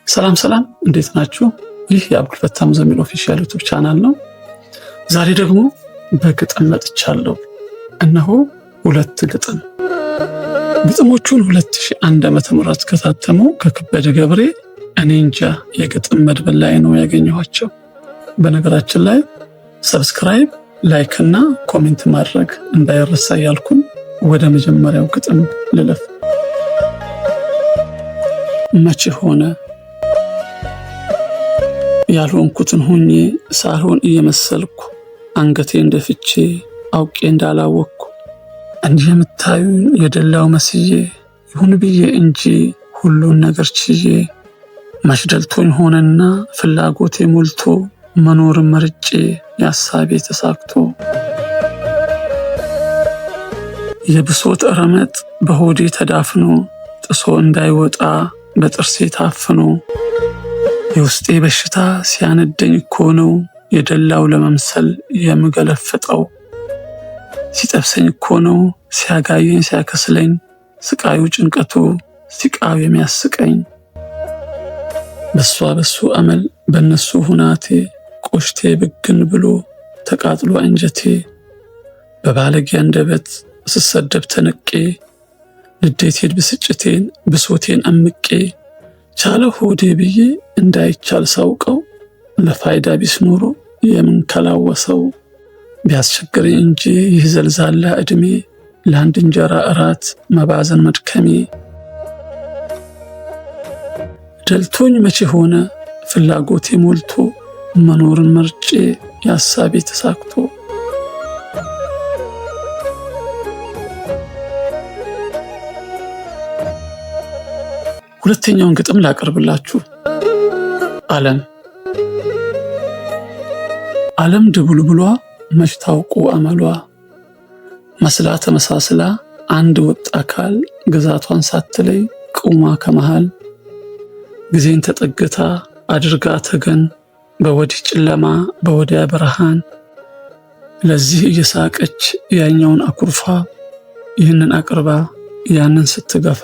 ሰላም እንዴት ናችሁ? ይህ የአብዱልፈታህ ሙዘሚል ኦፊሻል ዩቲዩብ ቻናል ነው። ዛሬ ደግሞ በግጥም መጥቻለሁ። እነሆ ሁለት ግጥም። ግጥሞቹን 2001 ዓ.ም ከታተሙ ከከበደ ገብሬ እኔ እንጃ የግጥም መድብል ላይ ነው ያገኘኋቸው። በነገራችን ላይ ሰብስክራይብ፣ ላይክ እና ኮሜንት ማድረግ እንዳይረሳ ያልኩኝ ወደ መጀመሪያው ግጥም ልለፍ። መቼ ሆነ ያልሆንኩትን ሆኜ ሳልሆን እየመሰልኩ አንገቴን ደፍቼ አውቄ እንዳላወቅኩ እንዲህ የምታዩኝ የደላው መስዬ ይሁን ብዬ እንጂ ሁሉን ነገር ችዬ ማሽደልቶኝ ሆነና ፍላጎቴ ሞልቶ መኖርን መርጬ ያሳቤ ተሳክቶ የብሶት ረመጥ በሆዴ ተዳፍኖ ጥሶ እንዳይወጣ በጥርሴ ታፍኖ የውስጤ በሽታ ሲያነደኝ እኮ ነው የደላው ለመምሰል የምገለፍጠው። ሲጠብሰኝ እኮ ነው ሲያጋየኝ ሲያከስለኝ ስቃዩ ጭንቀቱ ሲቃው የሚያስቀኝ። በሱ አመል በነሱ ሁናቴ ቆሽቴ ብግን ብሎ ተቃጥሎ አንጀቴ በባለጌ አንደበት ስሰደብ ተነቄ ንዴቴን ብስጭቴን ብሶቴን አምቄ ቻለ ሆዴ ብዬ እንዳይቻል ሳውቀው ለፋይዳ ቢስ ኖሮ የምንከላወሰው ቢያስቸግረኝ እንጂ ይህ ዘልዛላ ዕድሜ ለአንድ እንጀራ እራት መባዘን መድከሜ። ደልቶኝ መቼ ሆነ ፍላጎቴ ሞልቶ መኖርን መርጬ ያሳቤ ተሳክቶ። ሁለተኛውን ግጥም ላቀርብላችሁ። ዓለም ድቡልቡሏ መች ታውቁ አመሏ መስላ ተመሳስላ አንድ ወጥ አካል ግዛቷን ሳትለይ ቁማ ከመሃል ጊዜን ተጠግታ አድርጋ ተገን በወዲህ ጨለማ በወዲያ ብርሃን ለዚህ እየሳቀች ያኛውን አኩርፋ ይህንን አቅርባ ያንን ስትገፋ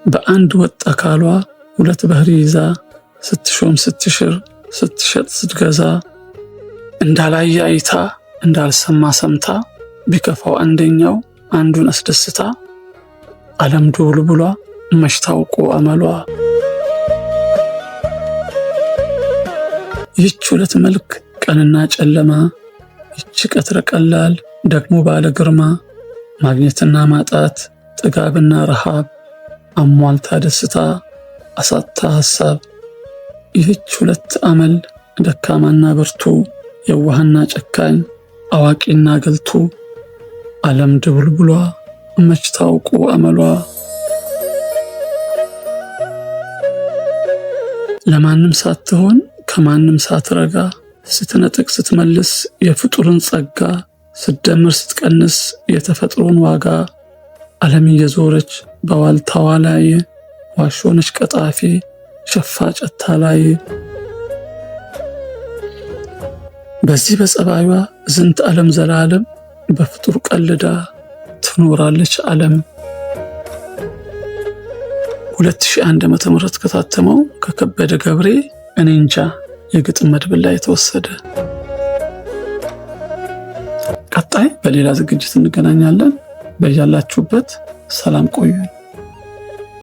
በአንድ ወጥ አካሏ ሁለት ባህሪ ይዛ ስትሾም ስትሽር ስትሸጥ ስትገዛ እንዳላየ አይታ እንዳልሰማ ሰምታ ቢከፋው አንደኛው አንዱን አስደስታ ዓለም ድቡልቡሏ መች ታውቁ አመሏ። ይህች ሁለት መልክ ቀንና ጨለማ ይህች ቀትረ ቀላል ደግሞ ባለ ግርማ ማግኘትና ማጣት ጥጋብና ረሃብ አሟልታ ደስታ አሳታ ሐሳብ። ይህች ሁለት አመል ደካማና ብርቱ የዋህና ጨካኝ አዋቂና ገልቱ ዓለም ድቡልቡሏ መች ታውቁ አመሏ። ለማንም ሳትሆን ከማንም ሳትረጋ ስትነጥቅ ስትመልስ የፍጡርን ጸጋ ስትደምር ስትቀንስ የተፈጥሮን ዋጋ ዓለም እየዞረች በዋልታዋ ላይ ዋሾነች ቀጣፊ ሸፋጭ አታላይ። በዚህ በጸባዩዋ ዝንት ዓለም ዘላለም በፍጡር ቀልዳ ትኖራለች ዓለም። 2001 ዓ.ም ከታተመው ከከበደ ገብሬ እኔ እንጃ የግጥም መድብል ላይ የተወሰደ። ቀጣይ በሌላ ዝግጅት እንገናኛለን። በያላችሁበት ሰላም ቆዩን።